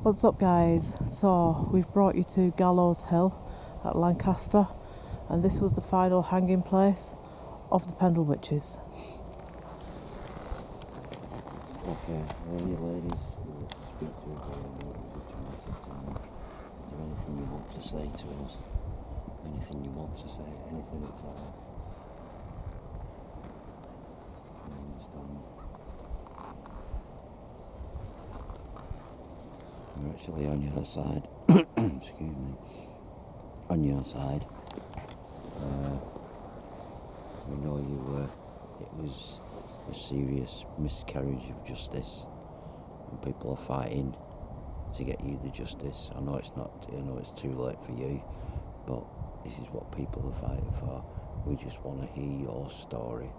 What's up, guys? So we've brought you to Gallows Hill at Lancaster, and this was the final hanging place of the Pendle Witches. Okay, all you ladies who speak to us is there anything you want to say to us? Anything you want to say? Anything at all? You understand? We're actually on your side. Excuse me. On your side. We know you were. It was a serious miscarriage of justice, and people are fighting to get you the justice. I know it's not. I know it's too late for you, but this is what people are fighting for. We just want to hear your story,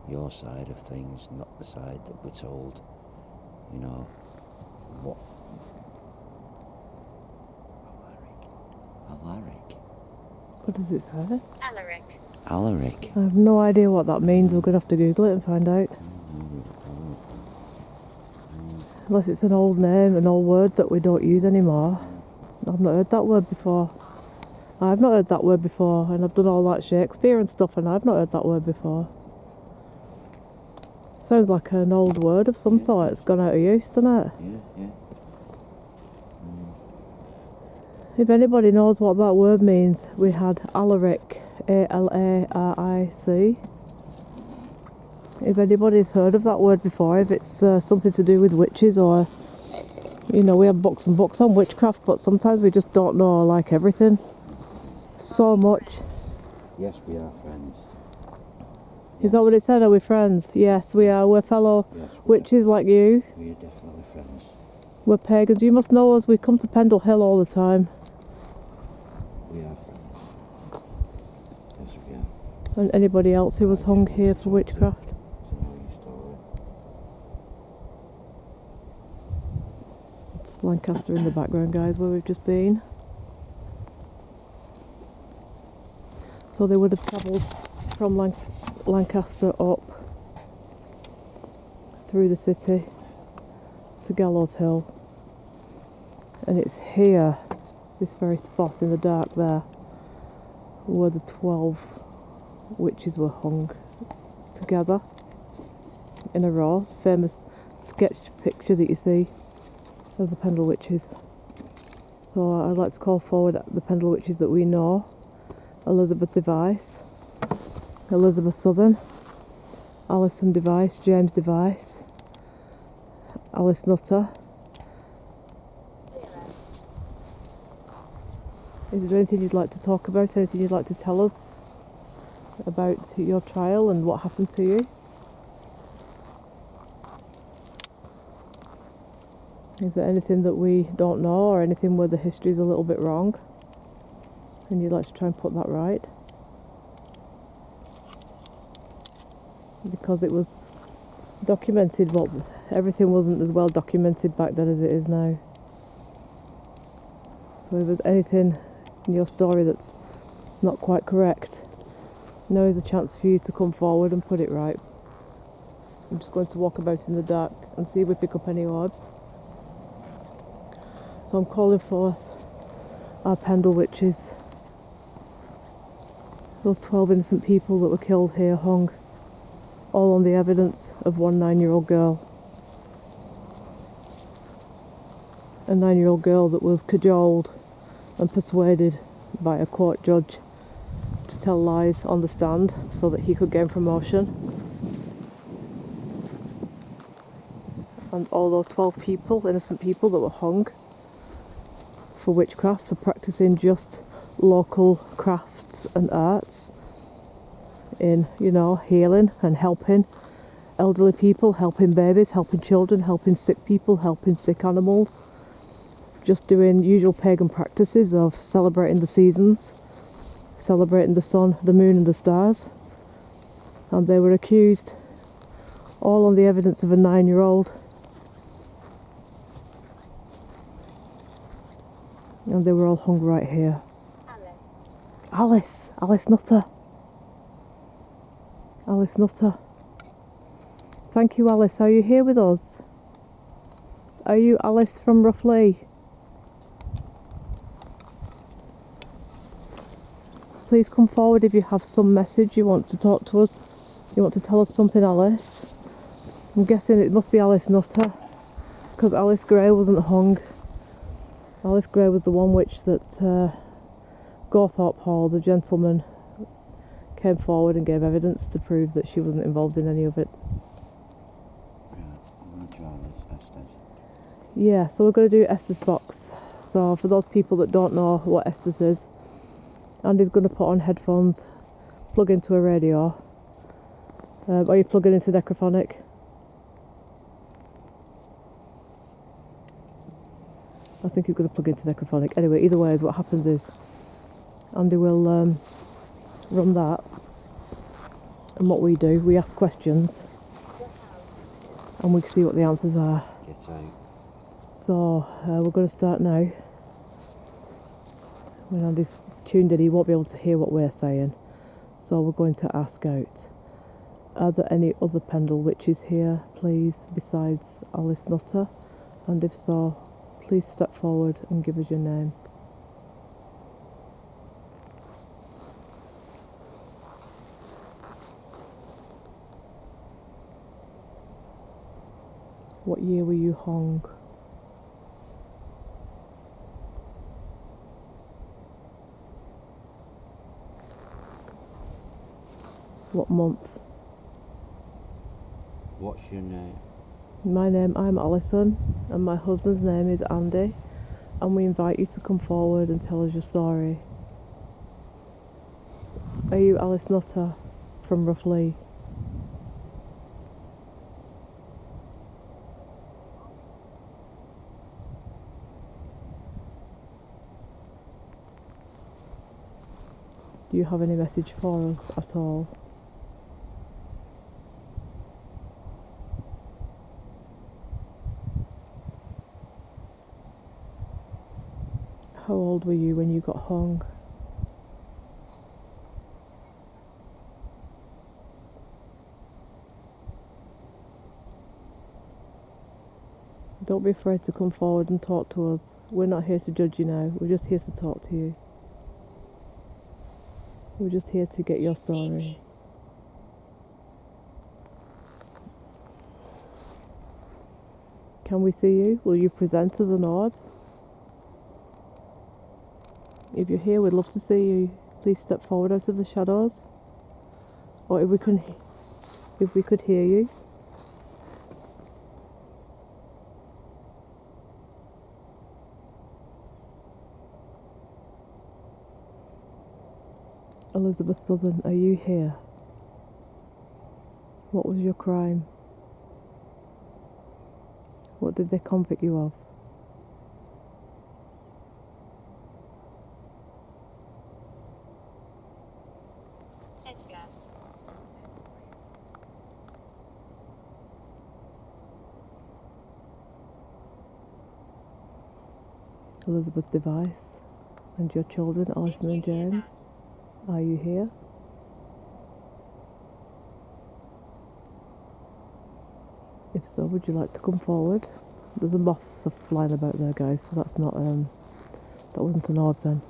your side of things, not the side that we're told. You know what? Alaric. What does it say? Alaric. I have no idea what that means. We're going to have to Google it and find out. Unless it's an old name, an old word that we don't use anymore. I've not heard that word before. I've not heard that word before, and I've done all that Shakespeare and stuff, and I've not heard that word before. Sounds like an old word of some sort. It's gone out of use, doesn't it? Yeah. If anybody knows what that word means, we had Alaric, A-L-A-R-I-C. If anybody's heard of that word before, if it's something to do with witches, or, you know, we have books and books on witchcraft, but sometimes we just don't know, like, everything. So much. Yes, we are friends. Is that what it said? Are we friends? Yes, we are. We're fellow witches like you. We are definitely friends. We're pagans. You must know us. We come to Pendle Hill all the time. We are friends. Yes, we are. And anybody else who was hung here for witchcraft. To know your story. It's Lancaster in the background, guys, where we've just been. So they would have travelled from Lancaster up through the city to Gallows Hill, and it's here, this very spot in the dark there, where the 12 witches were hung together in a row. Famous sketch picture that you see of the Pendle Witches. So I'd like to call forward the Pendle Witches that we know: Elizabeth Device, Elizabeth Southern, Alison Device, James Device, Alice Nutter. Is there anything you'd like to talk about, anything you'd like to tell us about your trial and what happened to you? Is there anything that we don't know, or anything where the history's a little bit wrong and you'd like to try and put that right? Because it was documented, but everything wasn't as well documented back then as it is now. So if there's anything in your story that's not quite correct, now is a chance for you to come forward and put it right. I'm just going to walk about in the dark and see if we pick up any orbs. So I'm calling forth our Pendle Witches, those 12 innocent people that were killed here, hung, all on the evidence of one 9-year-old girl. A 9-year-old girl that was cajoled and persuaded by a court judge to tell lies on the stand so that he could gain promotion. And all those 12 people, innocent people that were hung for witchcraft, for practicing just local crafts and arts in, you know, healing and helping elderly people, helping babies, helping children, helping sick people, helping sick animals, just doing usual pagan practices of celebrating the seasons, celebrating the sun, the moon and the stars. And they were accused, all on the evidence of a 9-year-old, and they were all hung right here. Alice Nutter. Alice Nutter. Thank you, Alice. Are you here with us? Are you Alice from Roughly? please come forward if you have some message you want to talk to us. You want to tell us something, Alice. I'm guessing it must be Alice Nutter, because Alice Gray wasn't hung. Alice Gray was the one witch that Gawthorpe Hall, the gentleman, came forward and gave evidence to prove that she wasn't involved in any of it. I'm going to try this, Esther. Yeah, so we're going to do Esther's box. So for those people that don't know what Esther's is, Andy's going to put on headphones, plug into a radio. Are you plugging into Necrophonic? I think he's going to plug into Necrophonic. Anyway, either way, what happens is Andy will run that, and what we do, we ask questions and we see what the answers are. Get out. So we're going to start now. When Andy's tuned in, he won't be able to hear what we're saying, so we're going to ask out, are there any other Pendle witches here, please, besides Alice Nutter? And if so, please step forward and give us your name. What year were you hung? What month? What's your name? My name, I'm Alison, and my husband's name is Andy, and we invite you to come forward and tell us your story. Are you Alice Nutter from Roughly? Do you have any message for us at all? How old were you when you got hung? Don't be afraid to come forward and talk to us. We're not here to judge you now, we're just here to talk to you. We're just here to get your story. Can we see you? Will you present as an orb? If you're here, we'd love to see you. Please step forward out of the shadows. Or if we could hear you. Elizabeth Southern, are you here? What was your crime? What did they convict you of? Edgar. Elizabeth Device, and your children, Alison and James. Are you here? If so, would you like to come forward? There's a moth flying about there, guys, so that's not, that wasn't an orb then.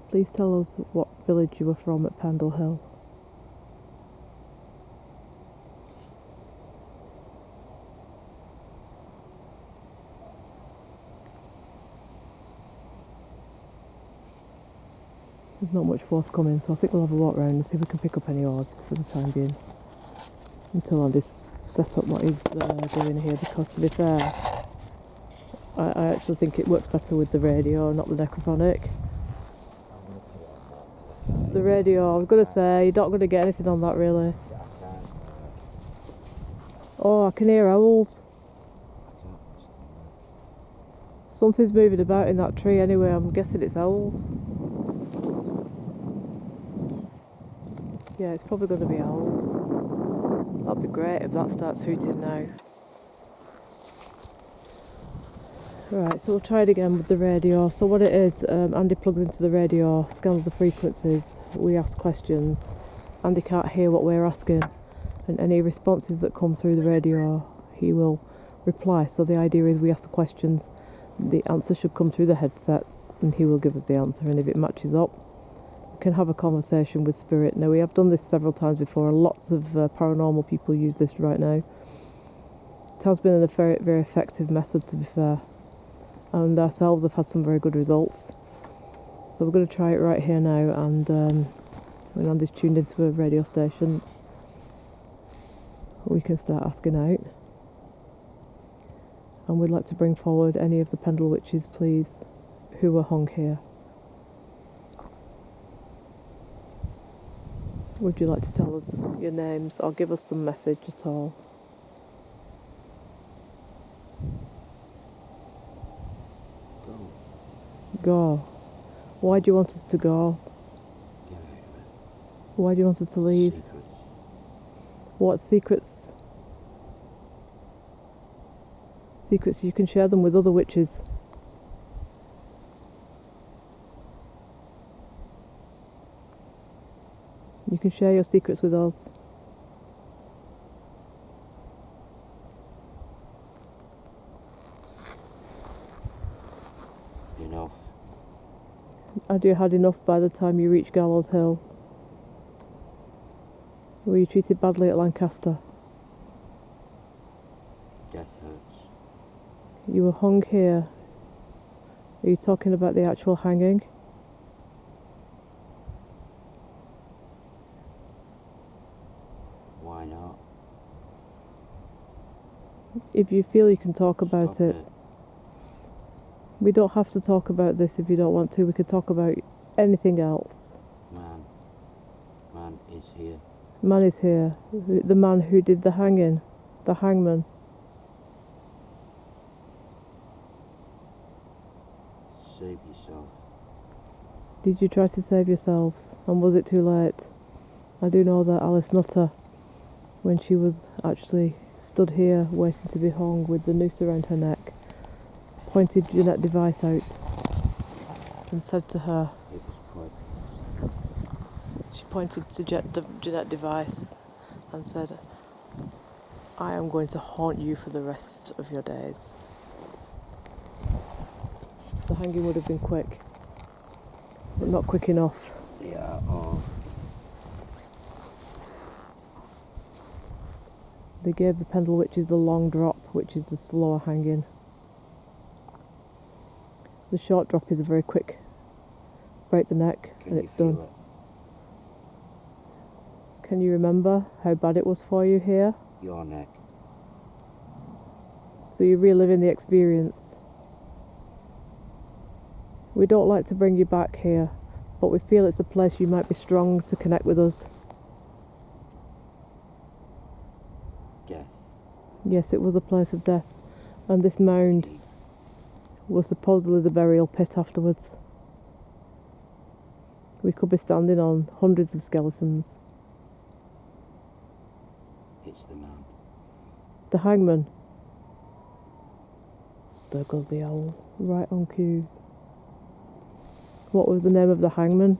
Please tell us what village you were from at Pendle Hill. There's not much forthcoming, so I think we'll have a walk around and see if we can pick up any orbs for the time being. Until Andy's set up what he's doing here, because to be fair, I actually think it works better with the radio, not the Necrophonic. The radio, I was going to say, you're not going to get anything on that really. Oh, I can hear owls. Something's moving about in that tree anyway, I'm guessing it's owls. Yeah, it's probably going to be owls. That'd be great if that starts hooting now. Right, so we'll try it again with the radio. So what it is, Andy plugs into the radio, scans the frequencies, we ask questions. Andy can't hear what we're asking, and any responses that come through the radio, he will reply. So the idea is we ask the questions, the answer should come through the headset, and he will give us the answer. And if it matches up, we can have a conversation with spirit. Now, we have done this several times before. Lots of paranormal people use this right now. It has been a very, very effective method, to be fair, and ourselves have had some very good results. So we're going to try it right here now, and when Andy's tuned into a radio station, we can start asking out. And we'd like to bring forward any of the Pendle witches, please, who were hung here. Would you like to tell us your names or give us some message at all? Go. Go. Why do you want us to go? Get out of it. Why do you want us to leave? Secrets. What secrets? Secrets, you can share them with other witches. You can share your secrets with us. Enough. Had you had enough by the time you reached Gallows Hill? Were you treated badly at Lancaster? Death hurts. You were hung here. Are you talking about the actual hanging? Why not? If you feel you can talk about Stop it. We don't have to talk about this if you don't want to. We could talk about anything else. Man is here. Man is here. The man who did the hanging. The hangman. Save yourself. Did you try to save yourselves? And was it too late? I do know that Alice Nutter, when she was actually stood here waiting to be hung with the noose around her neck, pointed Jeanette Device out and said to her, It was quite. she pointed to Jeanette Device and said, I am going to haunt you for the rest of your days. The hanging would have been quick, but not quick enough. Yeah, oh. They gave the Pendle witches the long drop, which is the slower hanging. The short drop is a very quick break the neck Can and you it's feel done. Can you remember how bad it was for you here? it? Your neck. So you're reliving the experience. We don't like to bring you back here, but we feel it's a place you might be strong to connect with us. Death. Yes, it was a place of death, and this mound was supposedly the burial pit afterwards. We could be standing on hundreds of skeletons. It's the man. The hangman. There goes the owl, right on cue. What was the name of the hangman?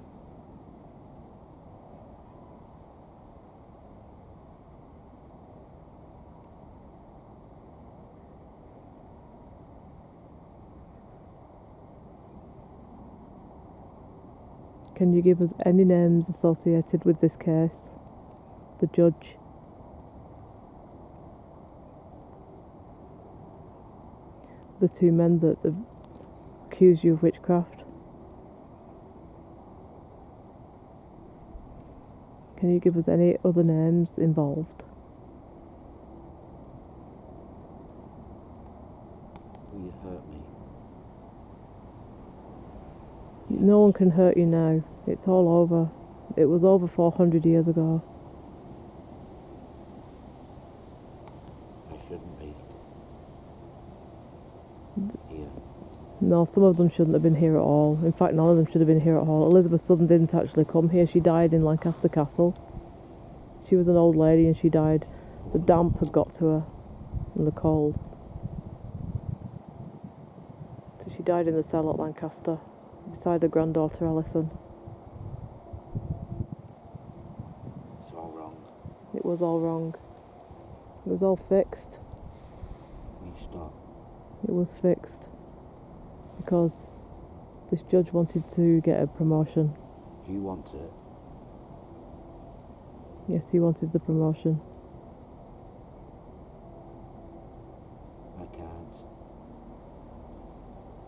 Can you give us any names associated with this case? The judge. The two men that have accused you of witchcraft. Can you give us any other names involved? Will you hurt me? No one can hurt you now. It's all over. It was over 400 years ago. I shouldn't be. Here. No, some of them shouldn't have been here at all. In fact, none of them should have been here at all. Elizabeth Sudden didn't actually come here. She died in Lancaster Castle. She was an old lady and she died. The damp had got to her and the cold. So she died in the cell at Lancaster, beside her granddaughter Alison. It's all wrong. It was all wrong. It was all fixed. Will you stop? It was fixed. Because This judge wanted to get a promotion. You want it? Yes, he wanted the promotion. I can't.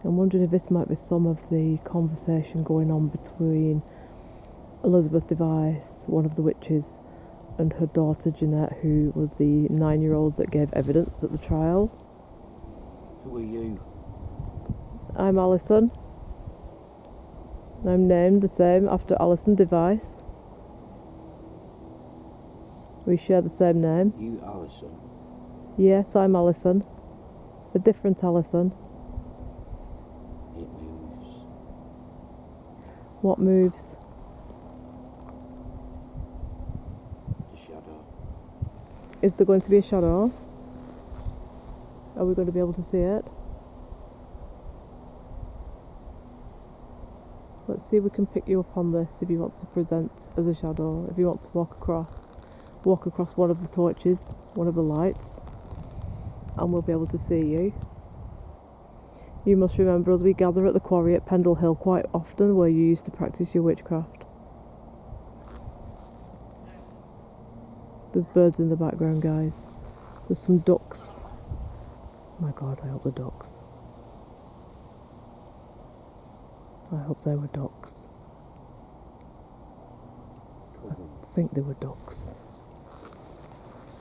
I'm wondering if this might be some of the conversation going on between Elizabeth Device, one of the witches, and her daughter Jeanette, who was the 9-year-old that gave evidence at the trial. Who are you? I'm Alison. I'm named the same after Alison Device. We share the same name. You, Alison? Yes, I'm Alison. A different Alison. It moves. What moves? The shadow. Is there going to be a shadow? Are we going to be able to see it? Let's see if we can pick you up on this if you want to present as a shadow. If you want to walk across one of the torches, one of the lights, and we'll be able to see you. You must remember, as we gather at the quarry at Pendle Hill quite often, where you used to practice your witchcraft. There's birds in the background, guys. There's some ducks. My God, I hope the ducks. I hope they were ducks. I think they were ducks.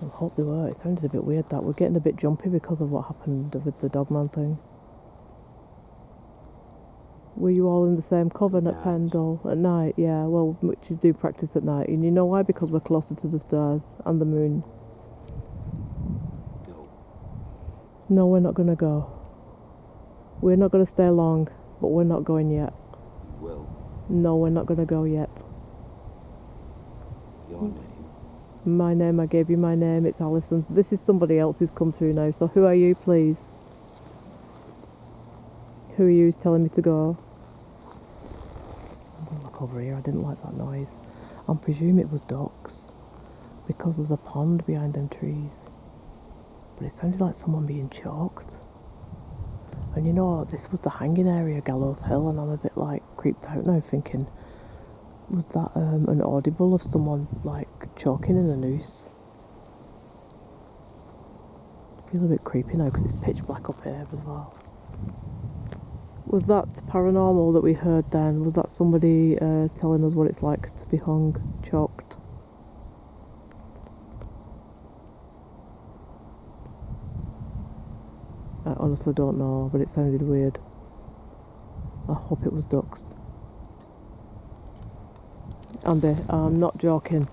I hope they were. It sounded a bit weird that. We're getting a bit jumpy because of what happened with the dogman thing. Were you all in the same coven at Pendle at night? Yeah, well, witches do practice at night. And you know why? Because we're closer to the stars and the moon. Go. No, we're not going to go. We're not going to stay long, but we're not going yet. You will. No, we're not going to go yet. Your name? My name, I gave you my name, it's Alison's. This is somebody else who's come through now, so who are you, please? Who are you who's telling me to go? I'm going to look over here, I didn't like that noise. I presume it was ducks, because there's a pond behind them trees. But it sounded like someone being choked. And you know, this was the hanging area, Gallows Hill, and I'm a bit like creeped out now thinking, was that an audible of someone like choking in a noose? I feel a bit creepy now because it's pitch black up here as well. Was that paranormal that we heard then? Was that somebody telling us what it's like to be hung, choked? I honestly don't know, but it sounded weird. I hope it was ducks. Andy, I'm not joking.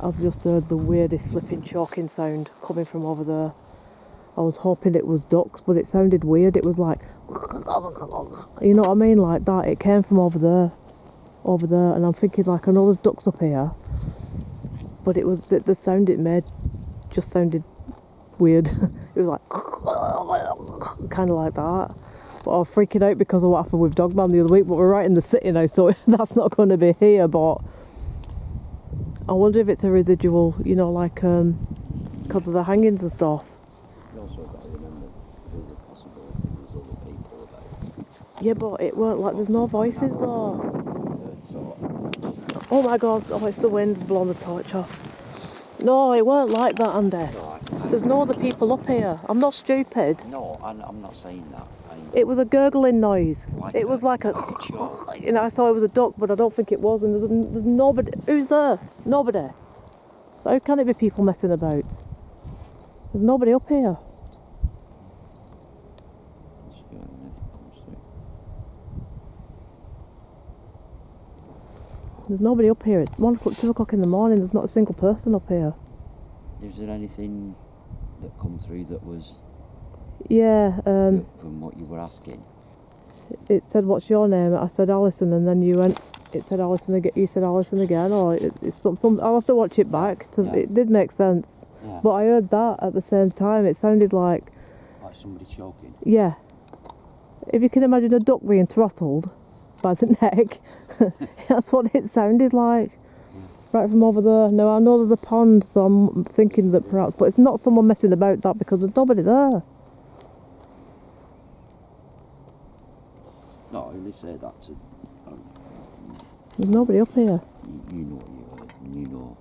I've just heard the weirdest flipping choking sound coming from over there. I was hoping it was ducks, but it sounded weird. It was like, you know what I mean, like that. It came from over there, and I'm thinking like, I know there's ducks up here, but it was the sound it made just sounded weird. It was like, kind of like that. But I was freaking out because of what happened with Dogman the other week. But we're right in the city now, so that's not going to be here. But I wonder if it's a residual, you know, like because of the hangings and stuff. You also got to remember there's a possibility there's other people about. Yeah, but it weren't like there's no voices though. So, Oh my God! Oh, it's the wind's blown the torch off. No, it weren't like that, Andy. no, There's no other people up here. I'm not stupid. no, I'm not saying that. It was a gurgling noise. Like it was like a choke. you know, I thought it was a duck, but I don't think it was. And there's nobody. Who's there? Nobody. So how can it be people messing about? There's nobody up here. There's nobody up here. It's 1 o'clock, 2 o'clock in the morning. There's not a single person up here. Is there anything that come through that was Yeah. from what you were asking? It said, "What's your name?" I said Alison, and then you went. It said Alison again. You said Alison again, or it's some. I'll have to watch it back. Yeah. It did make sense, Yeah. but I heard that at the same time. It sounded like, Like somebody choking. yeah. If you can imagine a duck being throttled by the neck, that's what it sounded like. Right from over there. Now I know there's a pond, so I'm thinking that perhaps, but it's not someone messing about that because there's nobody there. No, really say that to... There's nobody up here. You know what you heard, and you know.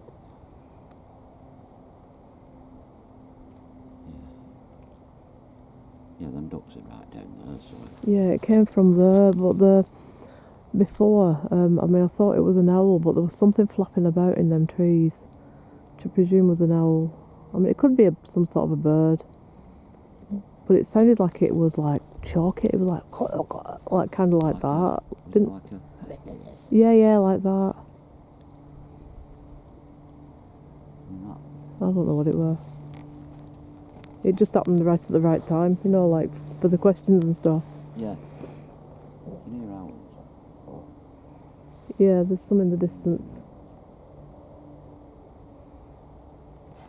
Yeah, them ducks are right down there, so... Yeah, it came from there, but before, I mean, I thought it was an owl, but there was something flapping about in them trees, which I presume was an owl. I mean, it could be some sort of a bird, but it sounded like it was like chalky. It was like kind of like that. Was it like a... Yeah, like that. That? I don't know what it were. It just happened right at the right time, you know, like for the questions and stuff. Yeah. You hear owls? Yeah, there's some in the distance.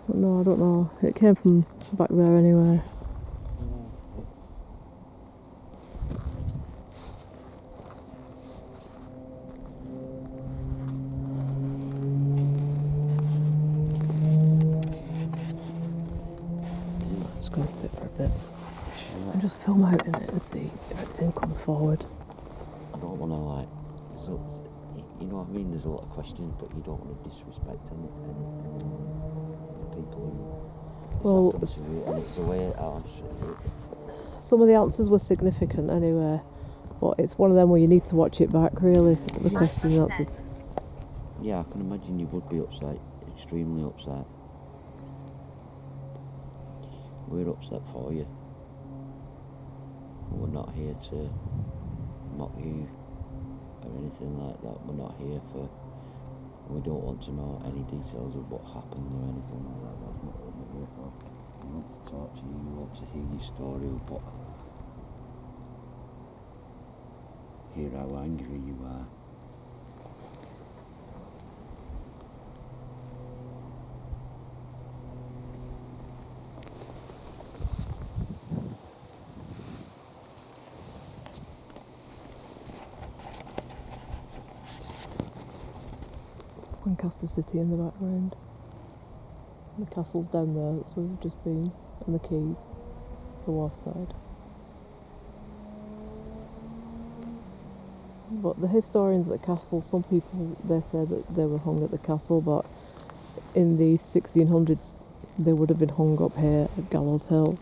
But no, I don't know. It came from back there anyway. I'm just going to sit for a bit and just film out in it and see if everything comes forward. I don't want to, like... You know what I mean? There's a lot of questions, but you don't want to disrespect any people who... Well, and it's a way out. some of the answers were significant anyway, but it's one of them where you need to watch it back, really, the question and answers. Yeah, I can imagine you would be upset, extremely upset. We're upset for you. We're not here to mock you or anything like that. We're not here for... We don't want to know any details of what happened or anything like that. That's not what we're here for. We want to talk to you, we want to hear your story, but hear how angry you are. Lancaster City in the background. The castle's down there, that's where we've just been, and the quays, the wharf side. But the historians at the castle, some people, they say that they were hung at the castle, but in the 1600s they would have been hung up here at Gallows Hill.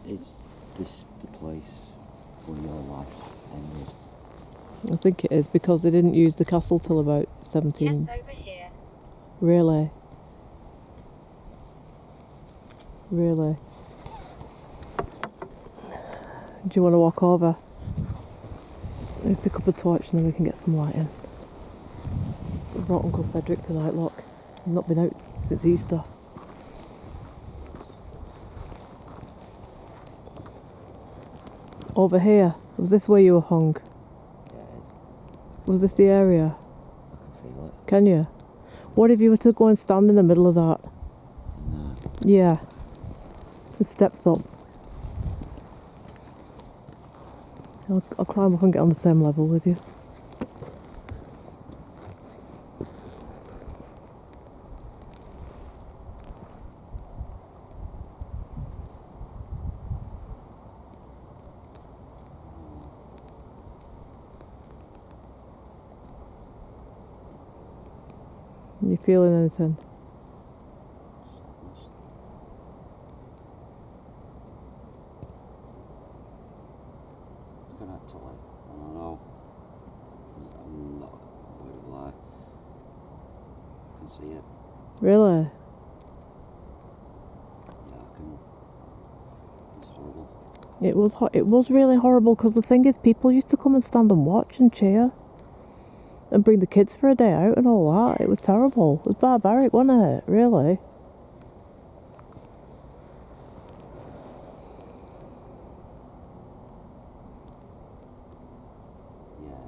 Is this the place where your life ended? I think it is, because they didn't use the castle till about 17... Yes, over here. Really? Really? Do you want to walk over? Let me pick up a torch and then we can get some light in. I brought Uncle Cedric tonight, look. He's not been out since Easter. Over here. Was this where you were hung? Yeah, it is. Was this the area? I can feel it. Can you? What if you were to go and stand in the middle of that? No. Yeah. With steps up. I'll climb up and get on the same level with you. You feeling anything? I can actually, I don't know. I'm not going to lie. I can see it. Really? Yeah, I can. It's horrible. It was really horrible, because the thing is, people used to come and stand and watch and cheer and bring the kids for a day out and all that. It was terrible. It was barbaric, wasn't it? Really? Yeah.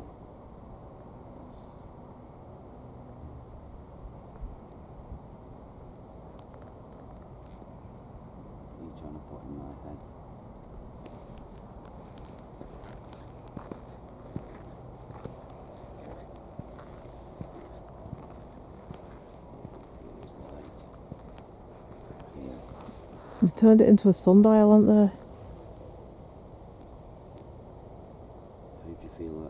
What are you trying to put in my head? They've turned it into a sundial, haven't they? How do you feel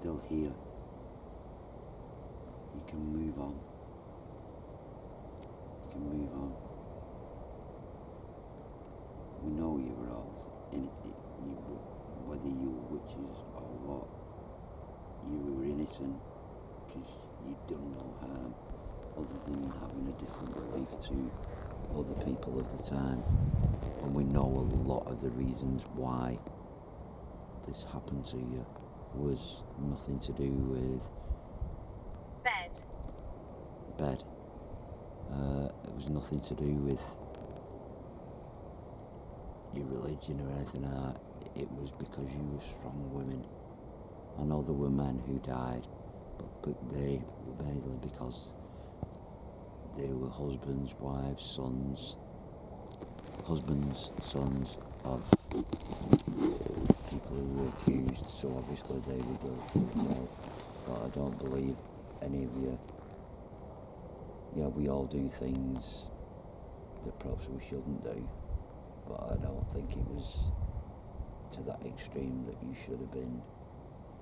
still here. You can move on. You can move on. We know you were all in it. Whether you were witches or what, you were innocent because you'd done no harm other than having a different belief to other people of the time. And we know a lot of the reasons why this happened to you was nothing to do with bed. It was nothing to do with your religion or anything like that. It was because you were strong women. I know there were men who died, but they were mainly because they were husbands, wives, sons of people who were accused, so obviously they were guilty as well. But I don't believe any of you. Yeah, we all do things that perhaps we shouldn't do, but I don't think it was to that extreme that you should have been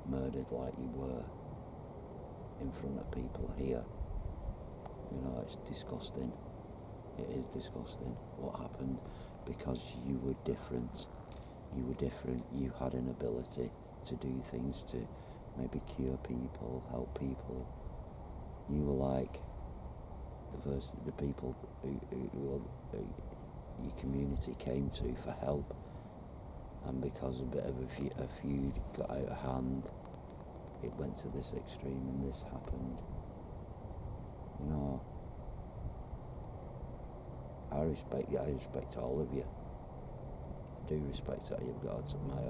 murdered like you were in front of people here. You know, it's disgusting. It is disgusting what happened, because you were different. You were different. You had an ability to do things, to maybe cure people, help people. You were like the people who your community came to for help, and because a bit of a feud got out of hand, it went to this extreme and this happened. You know, I respect all of you. I do respect that. You've got my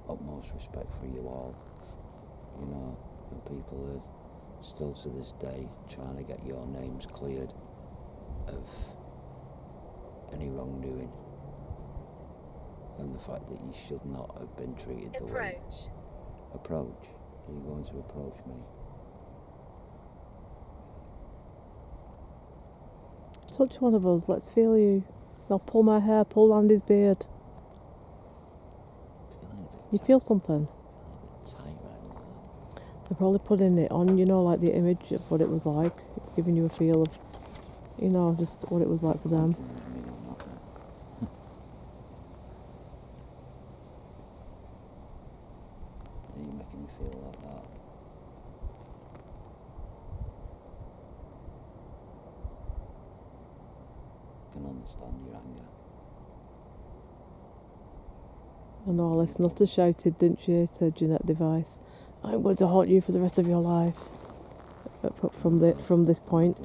utmost respect for you all. You know, and people are still to this day trying to get your names cleared of any wrongdoing, and the fact that you should not have been treated the way. Approach? Are you going to approach me? Touch one of us, let's feel you. I'll pull my hair, pull Andy's beard. You feel something? A bit tight right now. They're probably putting it on, you know, like the image of what it was like, giving you a feel of, you know, just what it was like for them. You're making me feel like that. I can understand your anger. I know Alice Nutter shouted, didn't she, to Jeanette Device, I'm going to haunt you for the rest of your life. From this point.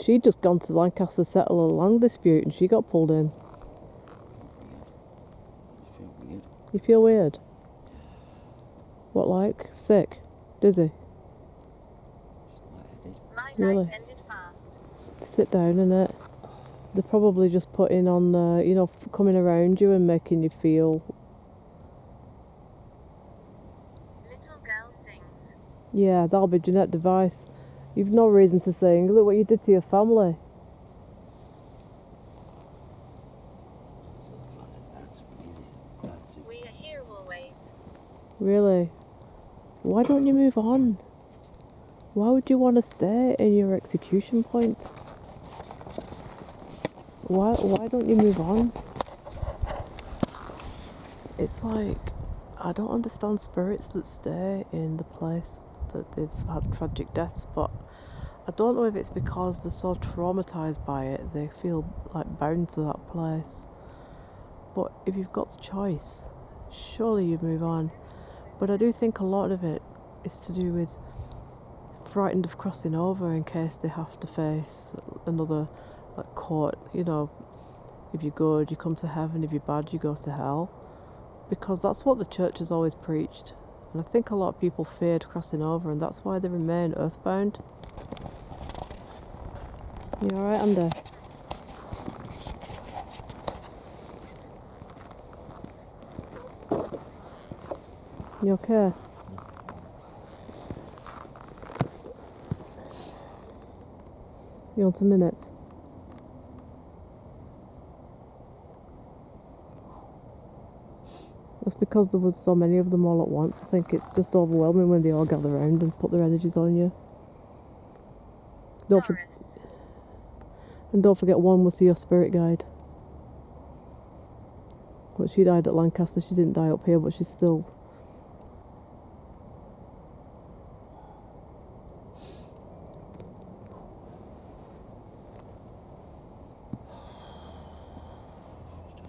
She'd just gone to Lancaster to settle a land dispute and she got pulled in. You feel weird? What, like? Sick? Dizzy? My Really? life ended fast. Sit down, innit? They're probably just putting on, you know, coming around you and making you feel. Little girl sings. Yeah, that'll be Jeanette Device. You've no reason to sing. Look what you did to your family. We are here always. Really? Why don't you move on? Why would you want to stay in your execution point? Why don't you move on? It's like, I don't understand spirits that stay in the place that they've had tragic deaths, but I don't know if it's because they're so traumatised by it, they feel like bound to that place. But if you've got the choice, surely you move on. But I do think a lot of it is to do with frightened of crossing over in case they have to face another like court. You know, if you're good, you come to heaven. If you're bad, you go to hell. Because that's what the church has always preached. And I think a lot of people feared crossing over, and that's why they remain earthbound. You alright, Andy? You okay? You want a minute? That's because there was so many of them all at once. I think it's just overwhelming when they all gather around and put their energies on you. Don't for- Doris. and don't forget, one was your spirit guide. But she died at Lancaster. She didn't die up here, but she's still.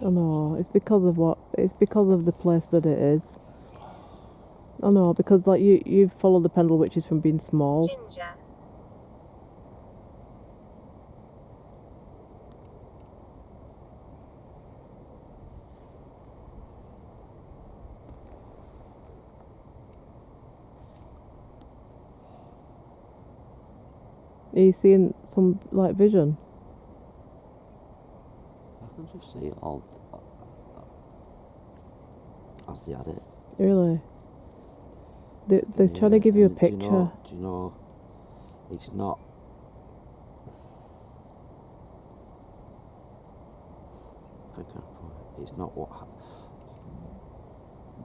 I know, it's because of what? It's because of the place that it is. I know, because like you've followed the Pendle Witches from being small. Ginger. Are you seeing some like vision? I can just see it all as they had it. Really? They're trying to give you a and picture. Do you know, it's not. I can't put it. It's not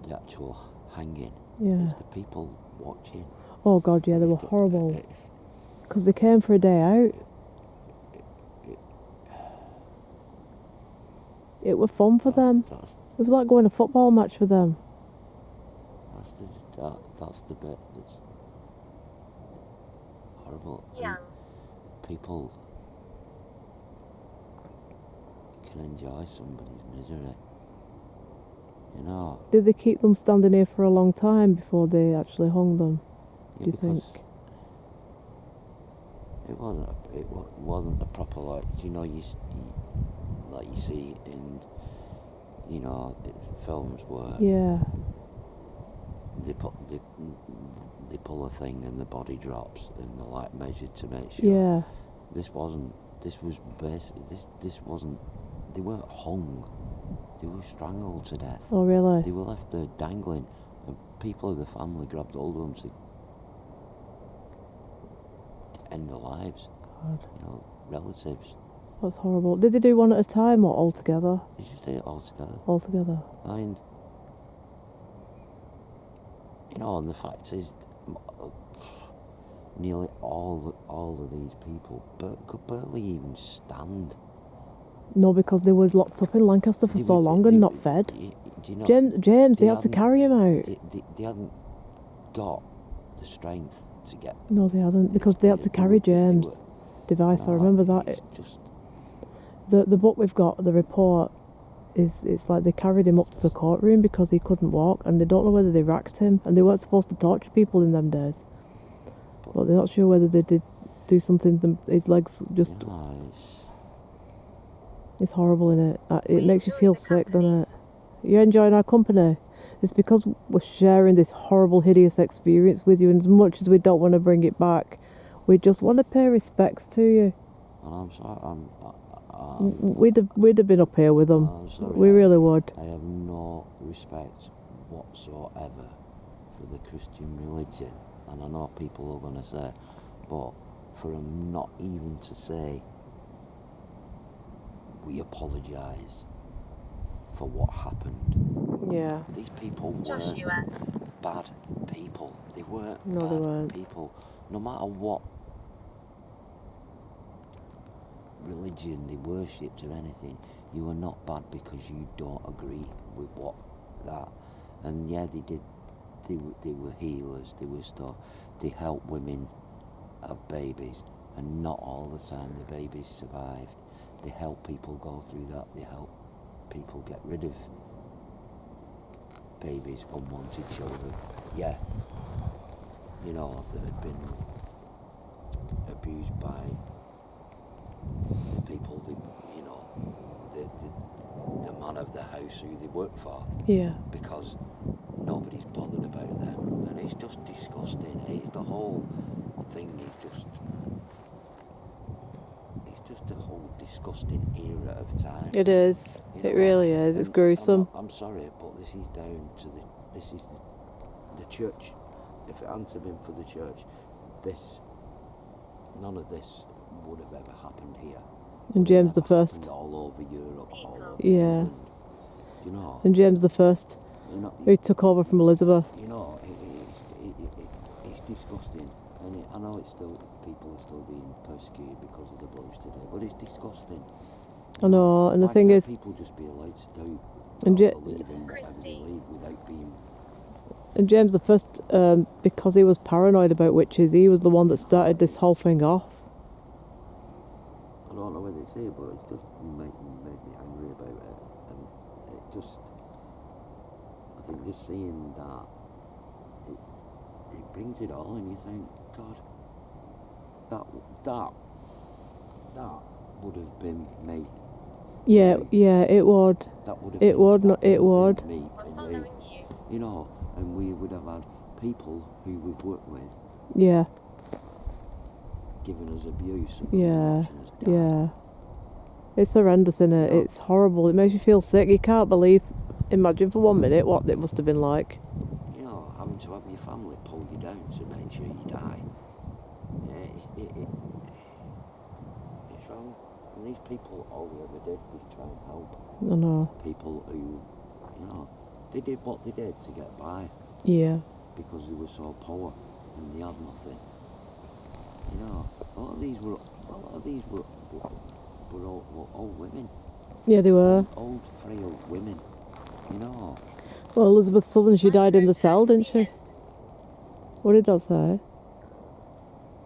the actual hanging. Yeah. It's the people watching. Oh God, yeah, they were horrible. Because they came for a day out. It was fun for them. It was like going to a football match for them. That's the bit that's horrible. Young. People can enjoy somebody's misery. You know. Did they keep them standing here for a long time before they actually hung them? Yeah, Do you think? It wasn't a proper, like, you know, you like you see in, you know, films where Yeah. they pull a thing and the body drops and they're like measured to make sure. Yeah. This wasn't. This was basic. This wasn't. They weren't hung. They were strangled to death. Oh really? They were left there dangling, and people of the family grabbed hold of them to end their lives. God. You know, relatives. That's horrible. Did they do one at a time or all together? Did you say it all together? All together. I mean, you know, and the fact is, nearly all of these people could barely even stand. No, because they were locked up in Lancaster for so long and not fed. Do you know, James, they had to carry him out. They hadn't got the strength to get. No, they hadn't, because they had to carry James' device. I remember that. Just The book we've got, the report, it's like they carried him up to the courtroom because he couldn't walk, and they don't know whether they racked him, and they weren't supposed to torture people in them days. But they're not sure whether they did do something. His legs just. you know, It's horrible, innit? It We makes you enjoy feel the sick, company. doesn't it? You're enjoying our company. It's because we're sharing this horrible, hideous experience with you, and as much as we don't want to bring it back, we just want to pay respects to you. and I'm sorry. We'd have been up here with them. I'm sorry, We really would. I have no respect whatsoever for the Christian religion, and I know people are going to say, but for them not even to say, we apologise for what happened. Yeah. These people weren't Joshua. bad people. They weren't No, bad they weren't. people. No matter what religion they worshipped or anything, you are not bad because you don't agree with what that. And yeah, they did. They were healers. They were stuff. They helped women have babies, and not all the time the babies survived. They help people go through that. They help people get rid of babies, unwanted children. Yeah, you know, that had been abused by the people, you know, the man of the house who they work for. Yeah. Because nobody's bothered about them, and it's just disgusting. It's the whole thing is just. Just a whole disgusting era of time. It is. You It know, really is. It's and gruesome. I'm sorry, but this is down to the church. If it hadn't been for the church, none of this would have ever happened here. And James the Would have First. happened all over Europe, all over Yeah. England, you know. And James the First, You know, Who took over from Elizabeth. you know, it's disgusting. And I know it's still, people are still being persecuted because of the beliefs today, but it's disgusting. I know, and the Why thing can't is, people just be allowed to do And or Ja- believe in whatever they Christy. believe without being... and James the First, because he was paranoid about witches, he was the one that started this whole thing off. I don't know whether it's here, but it's just made me angry about it. And it just... I think just seeing that, it brings it all, and you think, God, that would have been me. Yeah, Me. yeah, it would. That would have It been, would that not- it would have would. been me We're and following you. you. You know, and we would have had people who we've worked with Yeah, giving us abuse and yeah, watching us die. yeah. It's horrendous, isn't it? Yeah. It's horrible. It makes you feel sick. You can't believe. Imagine for 1 minute what it must have been like. You know, having to have your family pull you down to make sure you die. Yeah, it's wrong. And these people, all we ever did was try and help I know. people who, you know, they did what they did to get by Yeah, because they were so poor and they had nothing. You know, a lot of these were old women. yeah, they were. Old, frail women. You know. Well, Elizabeth Southern, she died in the cell, didn't she? End. What did that say?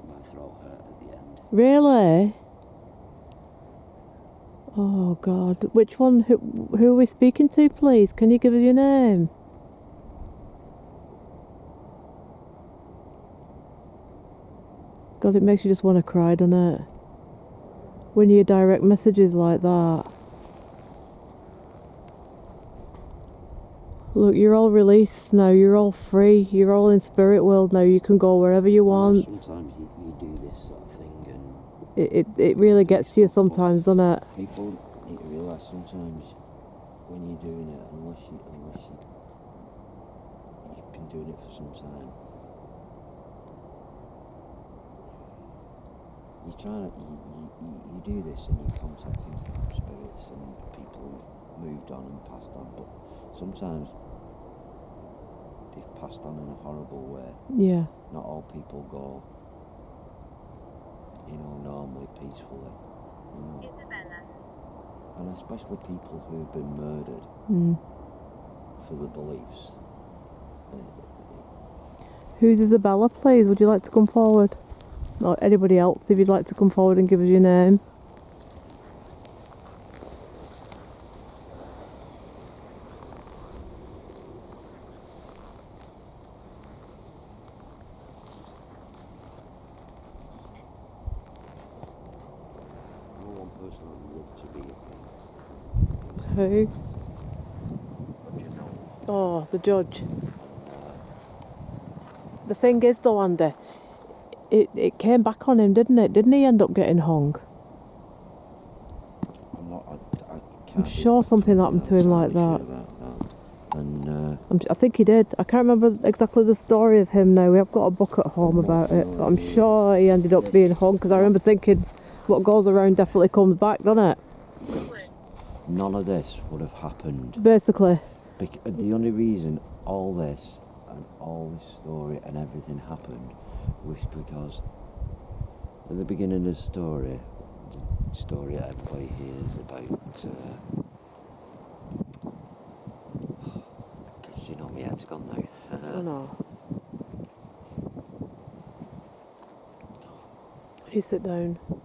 My throat hurt at the end. Really? Oh God! Which one? Who are we speaking to, please? Can you give us your name? God, it makes you just want to cry, doesn't it? When you direct messages like that. Look, you're all released now. You're all free. You're all in spirit world now. You can go wherever you want. Sometimes you do this sort of thing and It really gets to you sometimes, doesn't it? people need to realise sometimes when you're doing it, unless you've been doing it for some time, you do this and you're contacting spirits and people who've moved on and passed on, but sometimes they've passed on in a horrible way. Yeah. Not all people go, you know, normally peacefully. You know? Isabella. And especially people who've been murdered for their beliefs. Who's Isabella, please? Would you like to come forward? Or anybody else, if you'd like to come forward and give us your name. No one person I'd love to be Who? but you know, Oh, the judge. The thing is, though, Andy, it came back on him, didn't it? Didn't he end up getting hung? I can't I'm sure something happened to him like that. And I think he did. I can't remember exactly the story of him now. We have got a book at home about it. But I'm sure he ended up being hung because I remember thinking, what goes around definitely comes back, doesn't it? Woods. none of this would have happened. Basically. The only reason all this and all this story and everything happened was because at the beginning of the story that everybody hears about, because you know my head's gone now. I know. You sit down. Do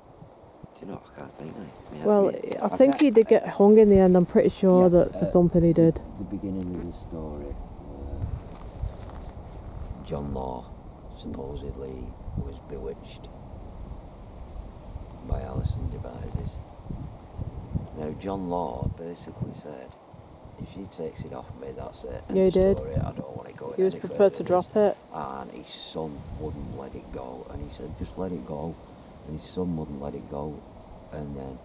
you know, I can't think now. Well, I think he did get hung in the end. I'm pretty sure that for something he did. The beginning of the story, John Law supposedly was bewitched by Alison Devises. Now, John Law basically said, if she takes it off me, that's it. End Yeah, he of did. Story. I don't want to go He was any prepared further to with drop this. it. And his son wouldn't let it go. And he said, just let it go. And his son wouldn't let it go. And then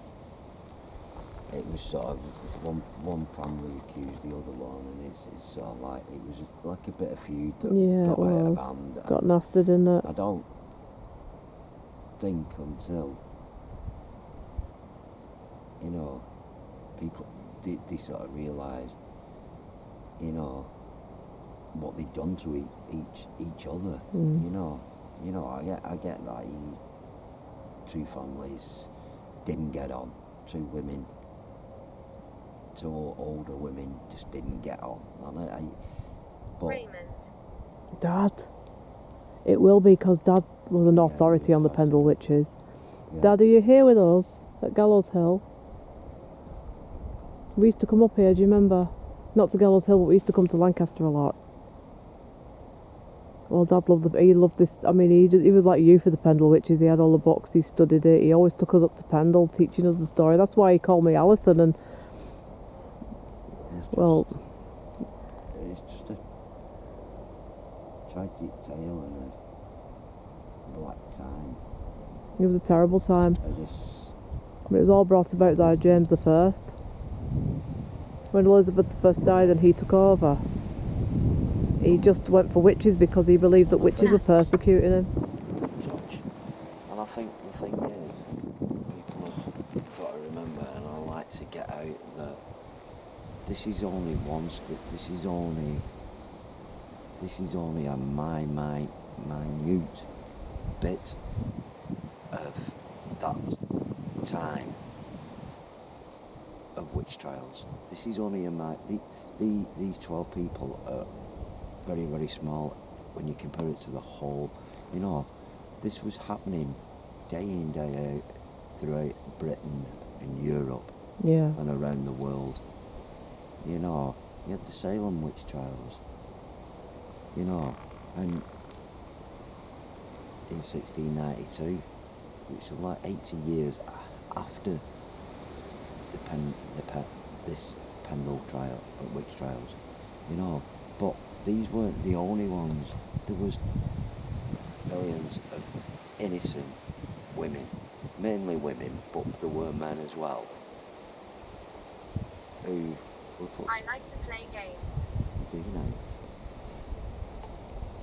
it was sort of one family accused the other one, and it's sort of like, it was like a bit of feud that Yeah, got it out of was. hand. Got And nasty, didn't it? I don't think until, you know, people they sort of realised, you know, what they'd done to each other. You know, I get that. Two families didn't get on. Two women, two older women just didn't get on. But Raymond. Dad. It will be because Dad was an Yeah, authority he on the was Pendle fascinating. Witches. yeah, Dad, are you here with us at Gallows Hill? We used to come up here, do you remember? Not to Gallows Hill, but we used to come to Lancaster a lot. Well, Dad he loved this. I mean, he was like you for the Pendle Witches. He had all the books, he studied it. He always took us up to Pendle, teaching us the story. That's why he called me Alison. And it's just a tragic tale and a black time. it was a terrible time. This, But it was all brought about by James I. When Elizabeth I died and he took over, he just went for witches because he believed that witches were persecuting him. touch. And I think the thing is, people have got to remember, and I like to get out that this is only a minute bit of that time of witch trials. This is only these 12 people are very, very small when you compare it to the whole. You know, this was happening day in, day out throughout Britain and Europe Yeah. and around the world. You know, you had the Salem witch trials. You know, and in 1692, which was like 80 years after this Pendle trial, witch trials. You know, but these weren't the only ones. There was millions of innocent women, mainly women, but there were men as well, who were put. I like to play games. Do you know?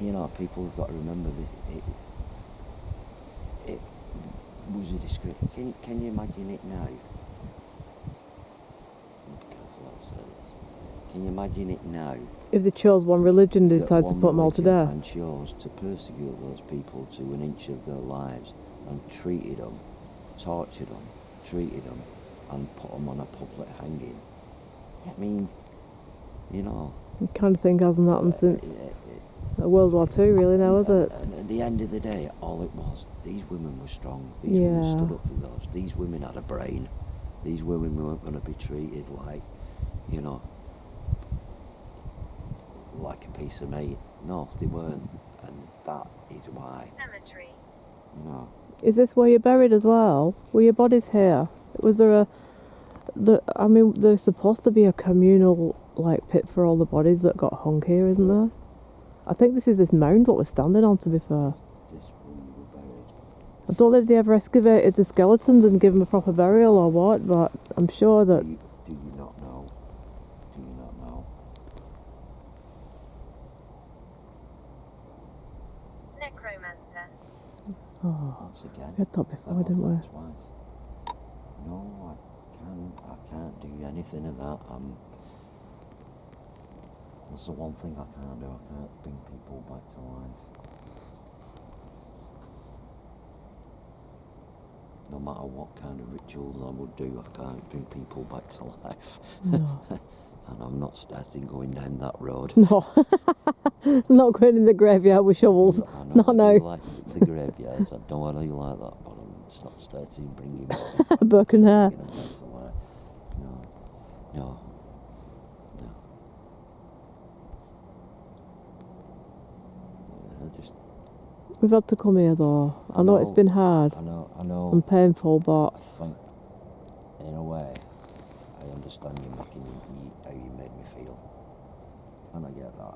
You know, people have got to remember that it was a description. Can you imagine it now? Be careful how I say this. Can you imagine it now? If they chose one religion, they That decided to one put them all to religion death. and chose to persecute those people to an inch of their lives and treated them, tortured them, treated them, and put them on a public hanging. I mean, you know. The kind of thing hasn't happened since World War II, really, now, is it? And at the end of the day, all it was, these women were strong. These women Yeah. stood up for those. These women had a brain. These women weren't going to be treated like, you know, like a piece of meat. No, they weren't. And that is why, Cemetery. you know. Is this where you're buried as well? Were your bodies here? Was there there's supposed to be a communal, like, pit for all the bodies that got hung here, isn't there? I think this is this mound what we're standing on, to be fair. This women were buried. I don't know if they ever excavated the skeletons and give them a proper burial or what, but I'm sure that... Do you not know? Do you not know? Necromancer. Oh, Once again, we had that before, didn't we? Twice. No, I can't do anything of that. That's the one thing I can't do. I can't bring people back to life. No matter what kind of rituals I would do, I can't bring people back to life. No. And I'm not starting going down that road. No. Not going in the graveyard with shovels. I know No, no. I do like the graveyards. I know I do like that, but I'm not starting bringing people Broken hair. back to life. No. I just. We've had to come here though. I know it's been hard I know. and painful, but I think, in a way, I understand how you made me feel, and I get that,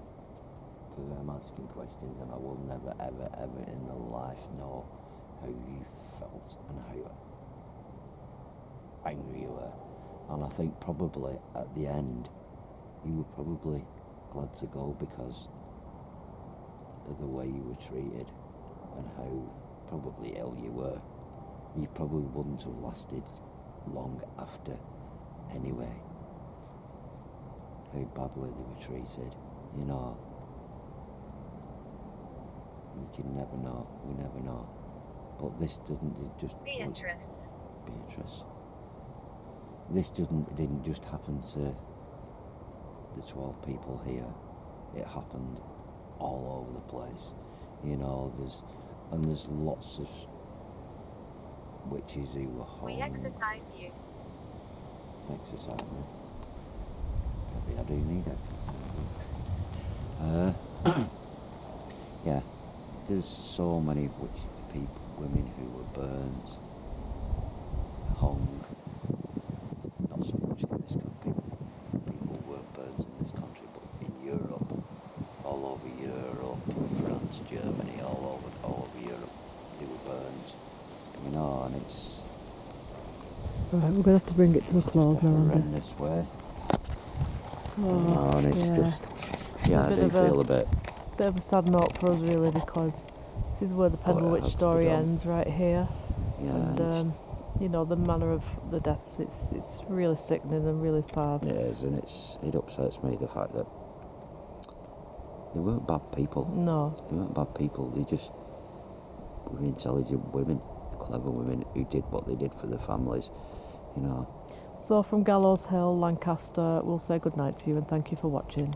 because I'm asking questions, and I will never, ever, ever in my life know how you felt and how angry you were, and I think probably at the end, you were probably glad to go because of the way you were treated and how probably ill you were. You probably wouldn't have lasted long after anyway. How badly they were treated, you know. you never know. We never know. But this doesn't. It just. Beatrice. Beatrice. This didn't just happen to the 12 people here. It happened all over the place. You know, there's lots of witches who were hung. We exercise you. Exercise me. Maybe I do need exercise. Yeah, there's so many women who were burnt, hung. Not so much in this country. People were burnt in this country, but in Europe, all over Europe, France, Germany, all over Europe, they were burnt. You know, and it's Right, we're going to have to bring it to a close now, Andy. horrendous way. So, And it's yeah. just, yeah, I bit do of a- feel a bit. Bit of a sad note for us, really, because this is where the Pendle it Witch has to be story done. ends, right here. Yeah, And, you know, the manner of the deaths, it's really sickening and really sad. it is, and it upsets me, the fact that they weren't bad people. No. They weren't bad people. They just were intelligent women, clever women who did what they did for their families, you know. So from Gallows Hill, Lancaster, we'll say goodnight to you and thank you for watching.